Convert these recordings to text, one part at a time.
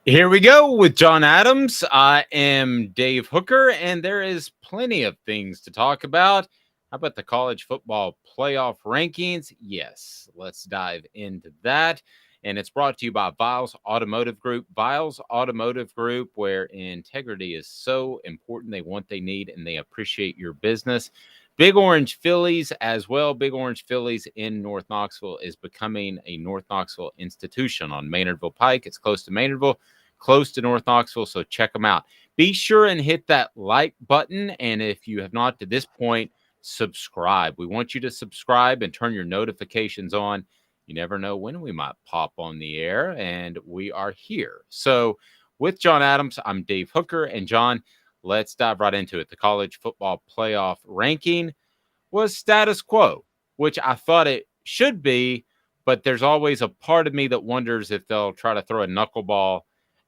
Here we go with John Adams. I am Dave Hooker, and there is plenty of things to talk about. How about the college football playoff rankings? Yes, let's dive into that. And it's brought to you by Vols Automotive Group. Vols Automotive Group, where integrity is so important. They want, they need, and they appreciate your business. Big Orange Phillies as well. Big Orange Phillies in North Knoxville is becoming a North Knoxville institution on Maynardville Pike. It's close to Maynardville, close to North Knoxville, so check them out. Be sure and hit that like button, and if you have not to this point, subscribe. We want you to subscribe and turn your notifications on. You never know when we might pop on the air, and we are here. So, with John Adams, I'm Dave Hooker, and John, let's dive right into it. The college football playoff ranking was status quo, which I thought it should be, but there's always a part of me that wonders if they'll try to throw a knuckleball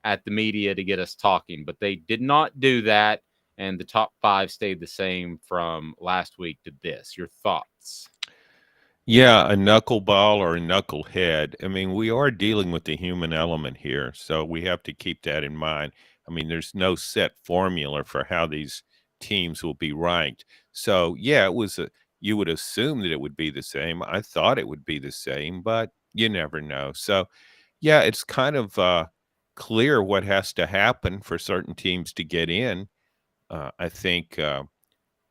at the media to get us talking, but they did not do that. And the top five stayed the same from last week to this. Your thoughts? Yeah, a knuckleball or a knucklehead. I mean, we are dealing with the human element here, so we have to keep that in mind. I mean, there's no set formula for how these teams will be ranked. So, yeah, you would assume that it would be the same. I thought it would be the same, but you never know. So, yeah, it's kind of clear what has to happen for certain teams to get in. I think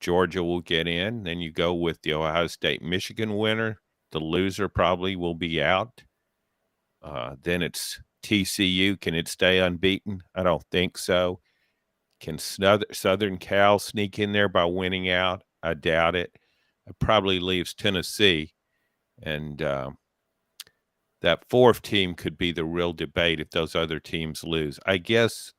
Georgia will get in. Then you go with the Ohio State Michigan winner. The loser probably will be out. Then it's TCU. Can it stay unbeaten? I don't think so. Can Southern Cal sneak in there by winning out? I doubt it. It probably leaves Tennessee. And that fourth team could be the real debate if those other teams lose. I guess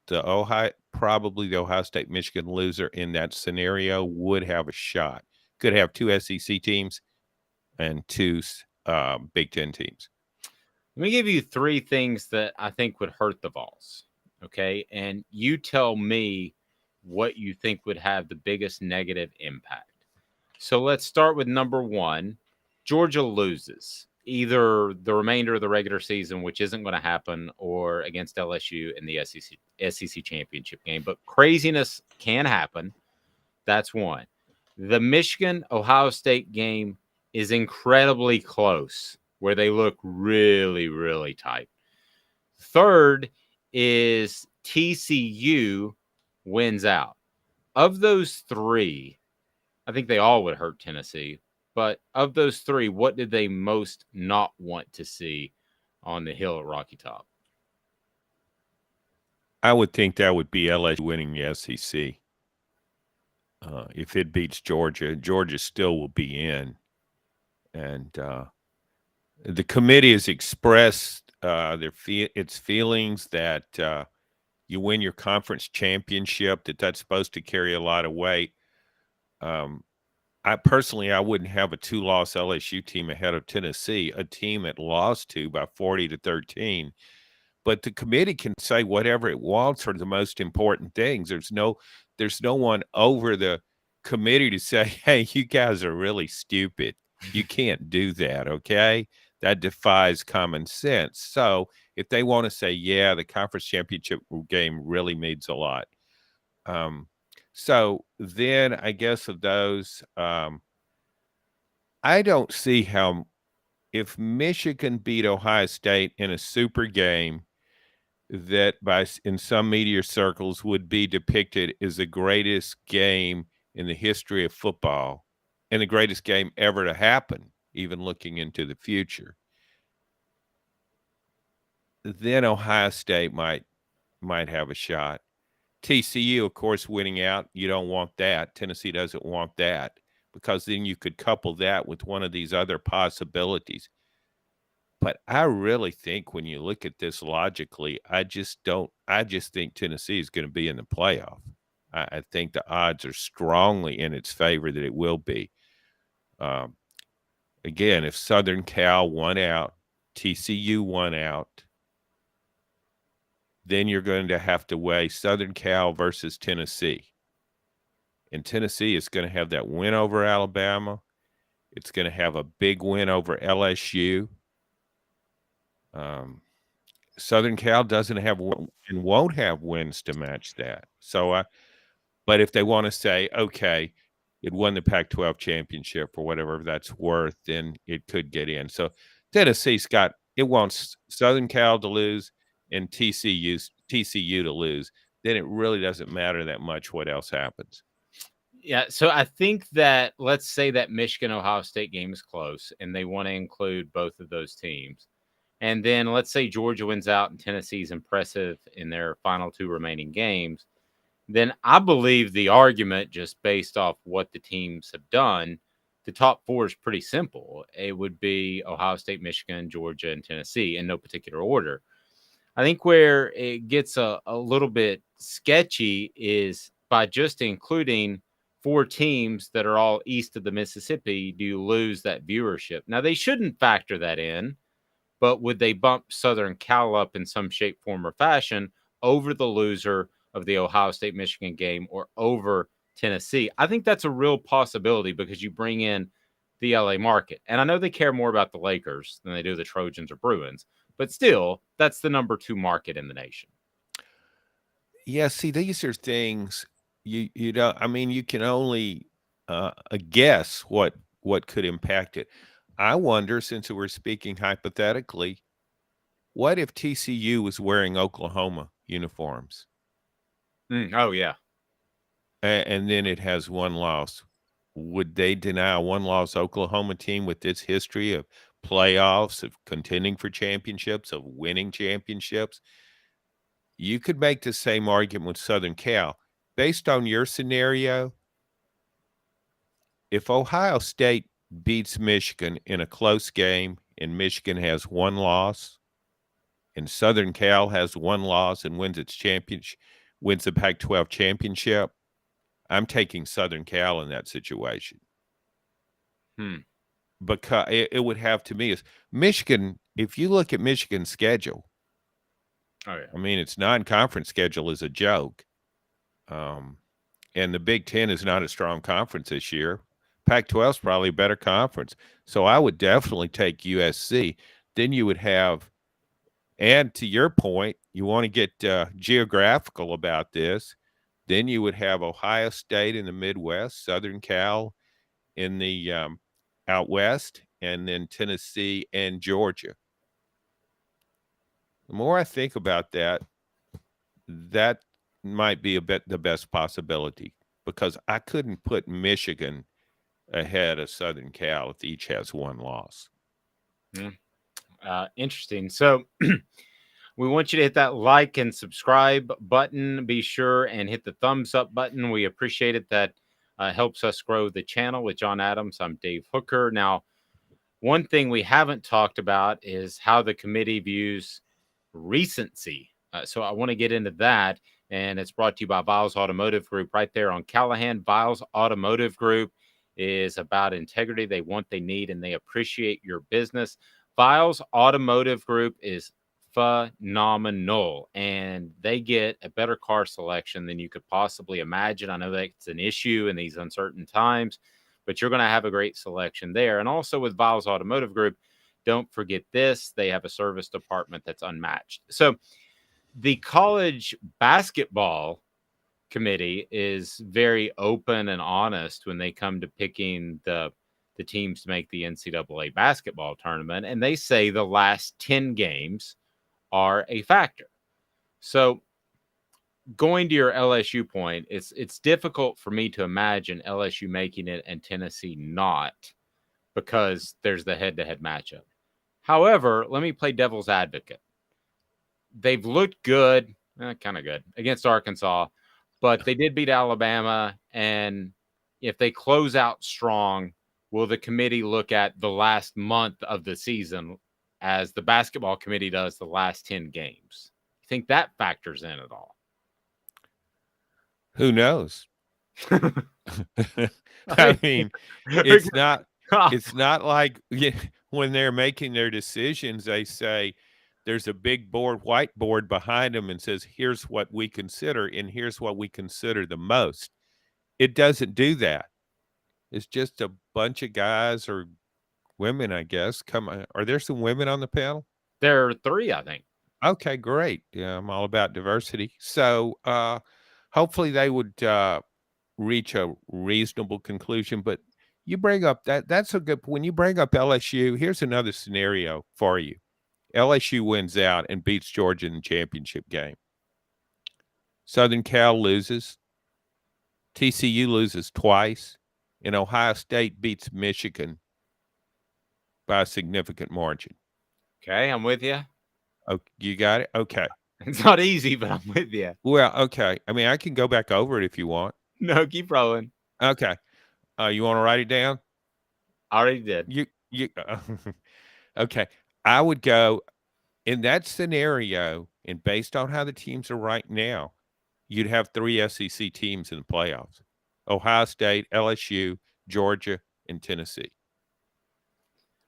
probably the Ohio State Michigan loser in that scenario would have a shot. Could have two SEC teams and two Big Ten teams. Let me give you three things that I think would hurt the Vols. Okay. And you tell me what you think would have the biggest negative impact. So let's start with number one. Georgia loses either the remainder of the regular season, which isn't going to happen, or against LSU in the SEC championship game. But craziness can happen. That's one. The Michigan Ohio State game is incredibly close, where they look really, really tight. Third is TCU wins out. Of those three, I think they all would hurt Tennessee. But of those three, what did they most not want to see on the hill at Rocky Top? I would think that would be LSU winning the SEC. If it beats Georgia, Georgia still will be in. And the committee has expressed its feelings that you win your conference championship, that's supposed to carry a lot of weight. I wouldn't have a two-loss LSU team ahead of Tennessee, a team it lost to by 40-13. But the committee can say whatever it wants for the most important things. There's no one over the committee to say, "Hey, you guys are really stupid. You can't do that." Okay, that defies common sense. So if they want to say, "Yeah, the conference championship game really means a lot," so then I guess of those, I don't see how if Michigan beat Ohio State in a super game that in some media circles would be depicted as the greatest game in the history of football and the greatest game ever to happen, even looking into the future. Then Ohio State might have a shot. TCU, of course, winning out, you don't want that. Tennessee doesn't want that because then you could couple that with one of these other possibilities. But I really think when you look at this logically, I just don't. I just think Tennessee is going to be in the playoff. I think the odds are strongly in its favor that it will be. Um, Again, if Southern Cal won out, TCU won out, then you're going to have to weigh Southern Cal versus Tennessee. And Tennessee is going to have that win over Alabama. It's going to have a big win over LSU. Um, Southern Cal doesn't have and won't have wins to match that. So, but if they want to say, okay, it won the Pac-12 championship or whatever that's worth, then it could get in. So Tennessee's got it wants Southern Cal to lose and TCU to lose. Then it really doesn't matter that much what else happens. Yeah, so I think that let's say that Michigan Ohio State game is close and they want to include both of those teams. And then let's say Georgia wins out and Tennessee's impressive in their final two remaining games. Then I believe the argument, just based off what the teams have done, the top four is pretty simple. It would be Ohio State, Michigan, Georgia, and Tennessee in no particular order. I think where it gets a little bit sketchy is by just including four teams that are all east of the Mississippi, do you lose that viewership? Now, they shouldn't factor that in, but would they bump Southern Cal up in some shape, form, or fashion over the loser of the Ohio State Michigan game or over Tennessee? I think that's a real possibility because you bring in the LA market. And I know they care more about the Lakers than they do the Trojans or Bruins, but still, that's the number two market in the nation. Yeah, see, these are things you don't. I mean, you can only guess what could impact it. I wonder, since we're speaking hypothetically, what if TCU was wearing Oklahoma uniforms Oh, yeah. and then it has one loss? Would they deny a one-loss Oklahoma team with its history of playoffs, of contending for championships, of winning championships? You could make the same argument with Southern Cal. Based on your scenario, if Ohio State beats Michigan in a close game and Michigan has one loss and Southern Cal has one loss and wins its championship, wins the Pac-12 championship, I'm taking Southern Cal in that situation. Hmm. Because it would have to me is Michigan. If you look at Michigan's schedule, Oh, yeah. I mean, its non-conference schedule is a joke. Um, and the Big Ten is not a strong conference this year. Pac-12 is probably a better conference. So I would definitely take USC. Then you would have, and to your point, you want to get geographical about this. Then you would have Ohio State in the Midwest, Southern Cal in the out west, and then Tennessee and Georgia. The more I think about that, that might be a bit the best possibility because I couldn't put Michigan ahead of Southern Cal if each has one loss. Interesting. So we want you to hit that like and subscribe button. Be sure and hit the thumbs up button. We appreciate it. That helps us grow the channel. With John Adams, I'm Dave Hooker. Now, one thing we haven't talked about is how the committee views recency. So I want to get into that. And it's brought to you by Vols Automotive Group right there on Callahan. Vols Automotive Group is about integrity. They want, they need, and they appreciate your business. Vols Automotive Group is phenomenal, and they get a better car selection than you could possibly imagine. I know that's an issue in these uncertain times, but you're going to have a great selection there. And also with Vols Automotive Group, don't forget this, they have a service department that's unmatched. So the college basketball committee is very open and honest when they come to picking the teams to make the NCAA basketball tournament, and they say the last 10 games are a factor. So going to your LSU point, it's difficult for me to imagine LSU making it and Tennessee not, because there's the head-to-head matchup. However, let me play devil's advocate. They've looked good, kind of good, against Arkansas, but they did beat Alabama. And if they close out strong, will the committee look at the last month of the season as the basketball committee does the last 10 games? You think that factors in at all? Who knows? I I mean, mean, it's not it's not like when they're making their decisions, they say there's a big whiteboard behind them and says, here's what we consider, and here's what we consider the most. It doesn't do that. It's just a bunch of guys or women, I guess. Come on. Are there some women on the panel? there are three, I think. Okay, great. Yeah, I'm all about diversity. So, hopefully they would reach a reasonable conclusion. But you bring up that's a good when you bring up LSU. Here's another scenario for you. LSU wins out and beats Georgia in the championship game. Southern Cal loses. TCU loses twice, and Ohio State beats Michigan by a significant margin. Okay, I'm with you. Oh, you got it? Okay. It's not easy, but I'm with you. Well, okay. I mean, I can go back over it if you want. No, keep rolling. Okay. You want to write it down? I already did. You okay. I would go in that scenario, and based on how the teams are right now, you'd have 3 SEC teams in the playoffs: Ohio State, LSU, Georgia, and Tennessee.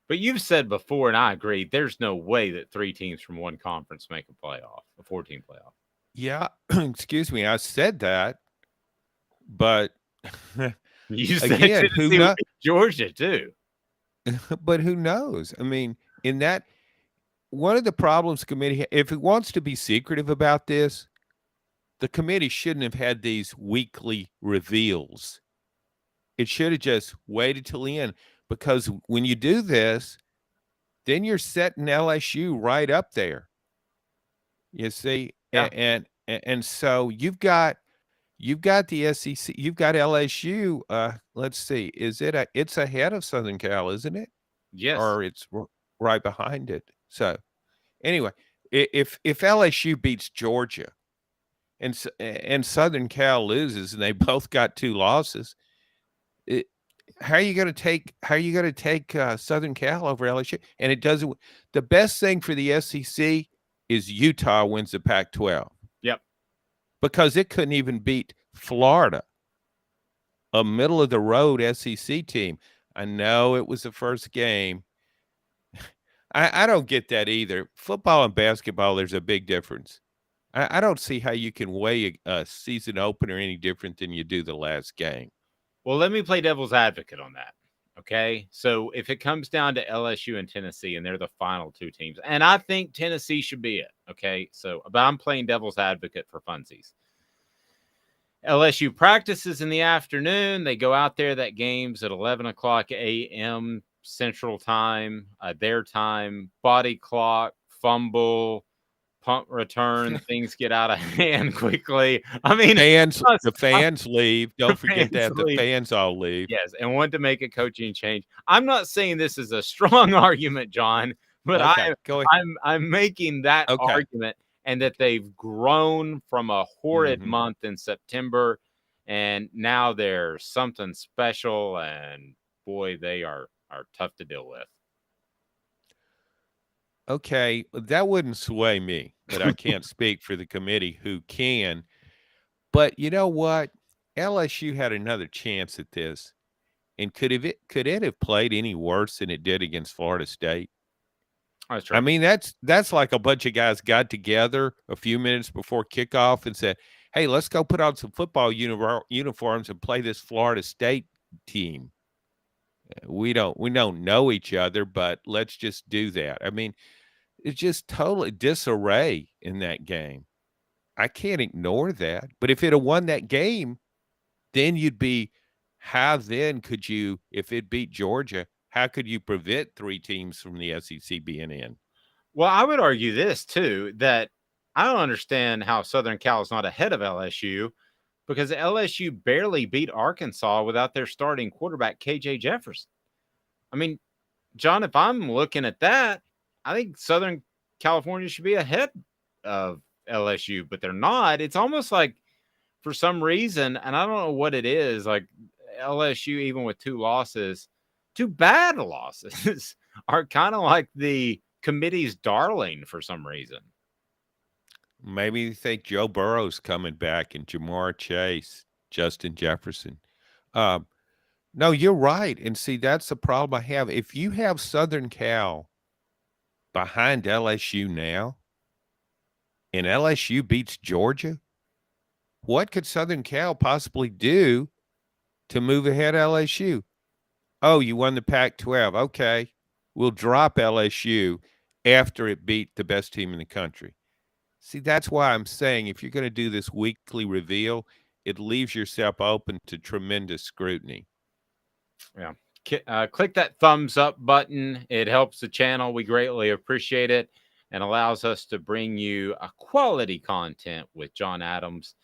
But you've said before, and I agree, there's no way that 3 teams from one conference make a playoff, a 14 playoff. Yeah, excuse me, I said that, but You said again, who Tennessee would know? beat Georgia too. But who knows? I mean, in that one of the problems committee, if it wants to be secretive about this, the committee shouldn't have had these weekly reveals. It should have just waited till the end, because when you do this, then you're setting LSU right up there. You see, Yeah. and so you've got the SEC, you've got LSU. Let's see, it's ahead of Southern Cal, isn't it? Yes. Or it's right behind it. So anyway, if LSU beats Georgia and Southern Cal loses, and they both got 2 losses, it, how are you going to take Southern Cal over LSU? And it doesn't. The best thing for the SEC is Utah wins the Pac-12, Yep. because it couldn't even beat Florida, a middle of the road SEC team. I know it was the first game. I don't get that either. Football and basketball, there's a big difference. I don't see how you can weigh a season opener any different than you do the last game. Well, let me play devil's advocate on that. Okay. So if it comes down to LSU and Tennessee, and they're the final 2 teams, and I think Tennessee should be it. Okay. So, but I'm playing devil's advocate for funsies. LSU practices in the afternoon. They go out there. That game's at 11 o'clock a.m. Central Time, their time, body clock, fumble, punt return. Things get out of hand quickly. I mean, The fans leave. Don't forget fans that the leave. fans all leave. Yes, and want to make a coaching change. I'm not saying this is a strong argument, John, but Okay, go ahead. I'm making that Okay. argument, and that they've grown from a horrid Mhm. month in September, and now they're something special, and boy, they are tough to deal with. Okay, that wouldn't sway me, but I can't speak for the committee who can. But you know what? LSU had another chance at this, and could it have played any worse than it did against Florida State? That's I true. mean, that's like a bunch of guys got together a few minutes before kickoff and said, "Hey, let's go put on some football uniforms and play this Florida State team. We don't know each other, but let's just do that." I mean, it's just totally disarray in that game. I can't ignore that. But if it had won that game, then you'd be, how then could you, if it beat Georgia, how could you prevent 3 teams from the SEC being in? Well, I would argue this too, that I don't understand how Southern Cal is not ahead of LSU, because LSU barely beat Arkansas without their starting quarterback, KJ Jefferson. I mean, John, if I'm looking at that, I think Southern California should be ahead of LSU, but they're not. It's almost like, for some reason, and I don't know what it is, like LSU, even with 2 losses, 2 bad losses, are kind of like the committee's darling for some reason. Maybe you think Joe Burrow's coming back and Jamar Chase, Justin Jefferson. Um, no, you're right. And see, that's the problem I have. If you have Southern Cal behind LSU now, and LSU beats Georgia, what could Southern Cal possibly do to move ahead of LSU? Oh, you won the Pac-12. Okay, we'll drop LSU after it beat the best team in the country. See, that's why I'm saying if you're going to do this weekly reveal, it leaves yourself open to tremendous scrutiny. Yeah. Click that thumbs up button. It helps the channel. We greatly appreciate it and allows us to bring you a quality content with John Adams.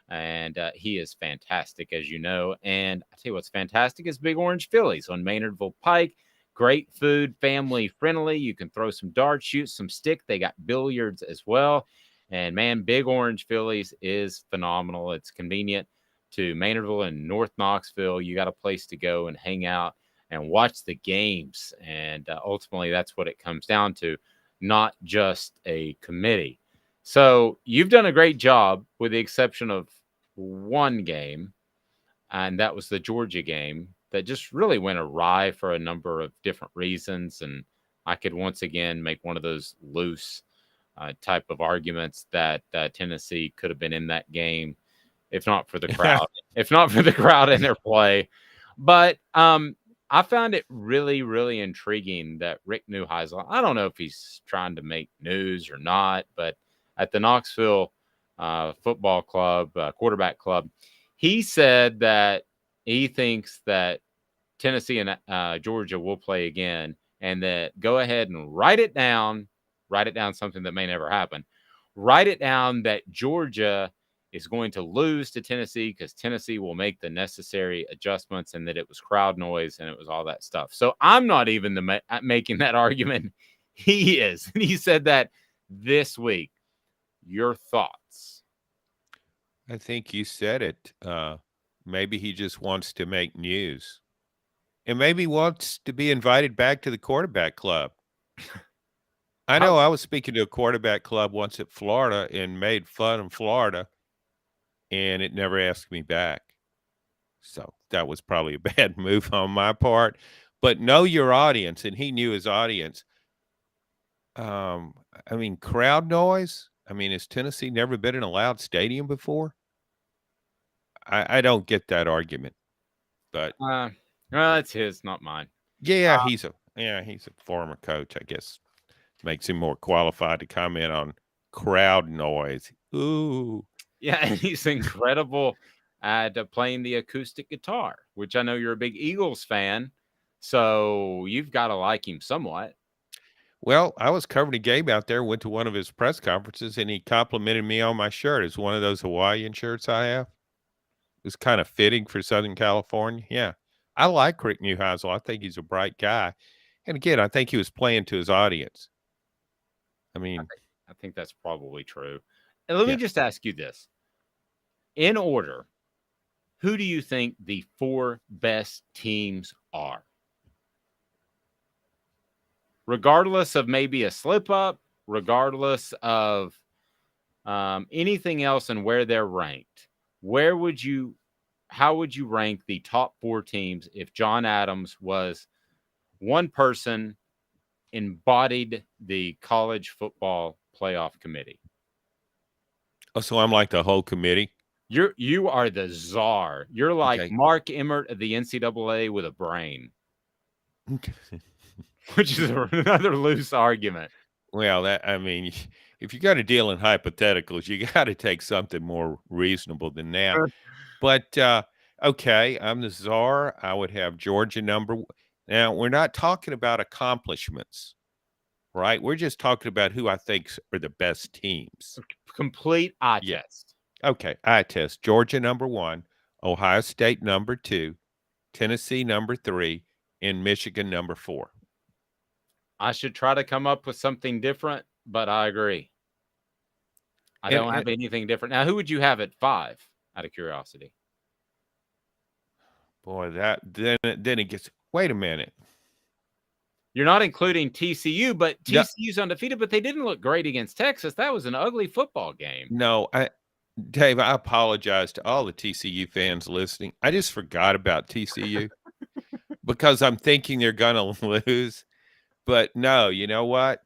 And he is fantastic, as you know. And I tell you what's fantastic is Big Orange Phillies on Maynardville Pike. Great food, family friendly. You can throw some darts, shoot some stick. They got billiards as well. And man, Big Orange Phillies is phenomenal. It's convenient to Maynardville and North Knoxville. You got a place to go and hang out and watch the games. And ultimately, that's what it comes down to, not just a committee. So you've done a great job, with the exception of one game, and that was the Georgia game that just really went awry for a number of different reasons. And I could once again make one of those loose type of arguments that Tennessee could have been in that game if not for the crowd, if not for the crowd in their play. But I found it really, really intriguing that Rick Neuheisel, I don't know if he's trying to make news or not, but at the Knoxville Football Club, quarterback club, he said that he thinks that Tennessee and Georgia will play again, and that go ahead and write it down, something that may never happen. Write it down that Georgia is going to lose to Tennessee because Tennessee will make the necessary adjustments, and that it was crowd noise and it was all that stuff. So I'm not even making that argument. He is. And he said that this week. Your thoughts? I think you said it. Maybe he just wants to make news. And maybe wants to be invited back to the quarterback club. I know I was speaking to a quarterback club once at Florida and made fun of Florida, and it never asked me back. So that was probably a bad move on my part. But know your audience, and he knew his audience. I mean, crowd noise. I mean, has Tennessee never been in a loud stadium before? I don't get that argument. But well, it's his, not mine. yeah, he's a former coach, I guess. Makes him more qualified to comment on crowd noise. Ooh. Yeah, and he's incredible at playing the acoustic guitar, which I know you're a big Eagles fan, so you've got to like him somewhat. Well, I was covering a game out there, went to one of his press conferences, and he complimented me on my shirt. It's one of those Hawaiian shirts I have. It's kind of fitting for Southern California. Yeah. I like Rick Neuheisel. I think he's a bright guy. And again, I think he was playing to his audience. I mean, I think that's probably true. And let me yeah. just ask you this. In order, who do you think the 4 best teams are? Regardless of maybe a slip up, regardless of anything else and where they're ranked, how would you rank the top 4 teams if John Adams was one person embodied the college football playoff committee? Oh, so I'm like the whole committee? You are the czar. You're like Okay. Mark Emmert of the NCAA with a brain, which is another loose argument. Well, I mean, if you got to deal in hypotheticals, you got to take something more reasonable than that. But okay, I'm the czar. I would have Georgia number. Now, we're not talking about accomplishments, right? We're just talking about who I think are the best teams. Complete eye Yeah. test. Okay, eye test. Georgia number 1, Ohio State number 2, Tennessee number 3, and Michigan number 4. I should try to come up with something different, but I agree. I don't have anything different. Now, who would you have at 5, out of curiosity? Boy, then it gets. Wait a minute. You're not including TCU, but TCU's undefeated, but they didn't look great against Texas. That was an ugly football game. No, Dave, I apologize to all the TCU fans listening. I just forgot about TCU because I'm thinking they're going to lose. But no, you know what?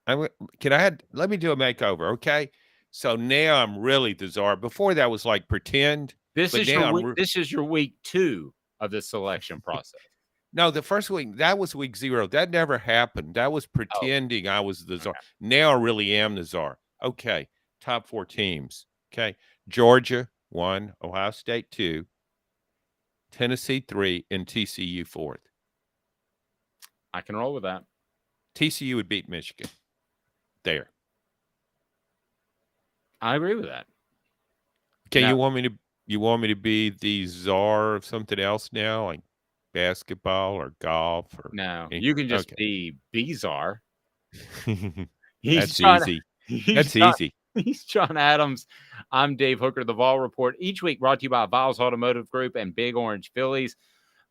Let me do a makeover, okay? So now I'm really the czar. Before that was like pretend. This is your week 2 of the selection process. No, the first week, that was week 0. That never happened. That was pretending I was the czar. Okay. Now I really am the czar. Okay. top 4 teams. Okay. Georgia 1, Ohio State 2, Tennessee 3, and TCU 4th. I can roll with that. TCU would beat Michigan. There. I agree with that. Okay, Now, you want me to be the czar of something else now, like basketball or golf or no, any, you can just okay. be Bizarre. He's That's John. easy. He's That's John. easy. He's John Adams. I'm Dave Hooker. The Vol Report each week brought to you by Vols Automotive Group and Big Orange Phillies.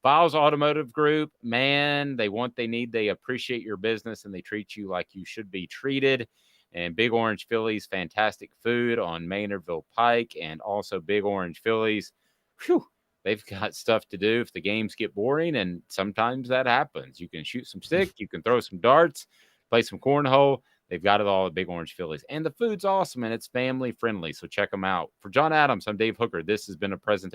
Vols Automotive Group, man, they want, they need, they appreciate your business, and they treat you like you should be treated. And Big Orange Phillies, fantastic food on Maynardville Pike, and also Big Orange Phillies. Whew, they've got stuff to do if the games get boring, and sometimes that happens. You can shoot some stick, you can throw some darts, play some cornhole. They've got it all at Big Orange Phillies. And the food's awesome, and it's family friendly, so check them out. For John Adams, I'm Dave Hooker. This has been a presentation